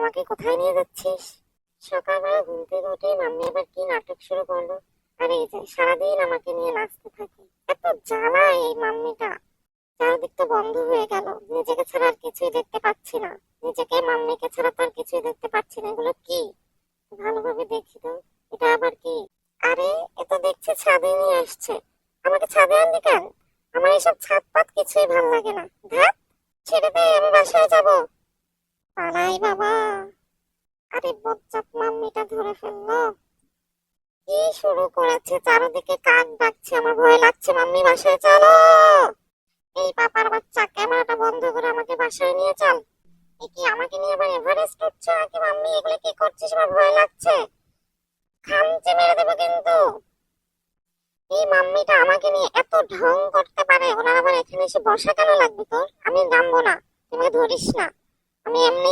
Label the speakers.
Speaker 1: আমাকে কোথায় নিয়ে যাচ্ছিস? সকালবেলা ঘুম থেকে উঠে মাম্মি আবার কি নাটক শুরু করলো। আর এই যে সারাদিন আমাকে নিয়ে নাচতে থাকে। এত জ্বালা এই মাম্মিটা। চারদিক তো বন্ধ হয়ে গেল, নিজেকে ছাড়া আর কিছুই দেখতে পাচ্ছি না। নিজেকে মাম্মিকে ছাড়া তো আর কিছুই দেখতে পাচ্ছি না। এগুলো কি? ভালোভাবে দেখি তো, এটা আবার কি? আরে এ তো দেখছি ছাদে নিয়ে আসছে। আমাকে ছাদে আনলি কেন? আমার এসব ছাদ পাত কিছুই ভালো লাগে না। ধ্যাৎ, ছেড়ে দে, আমি বাসায় যাবো। পালাই বাবা। আরে বজ্জাত মাম্মিটা ধরে ফেললো। কি শুরু করেছে, চারদিকে কাক ডাকছে, আমার ভয় লাগছে। মাম্মি বাসায় চলো। এই পাপার বাচ্চা, ক্যামেরাটা বন্ধ করে আমাকে বাসায় নিয়ে চল। এ কি, আমাকে নিয়ে আবার এভারেস্ট উঠছে নাকি? মাম্মি এগুলো কি করছিস? আমার ভয় লাগছে। খামচে মেরে দেবো কিন্তু। এই মাম্মিটা আমাকে নিয়ে এত ঢং করতে পারে, ওনার আবার এখানে এসে বসা কেন লাগবে তোর? আমি নামবো না, তুমি ধরিস না। আমি এমনি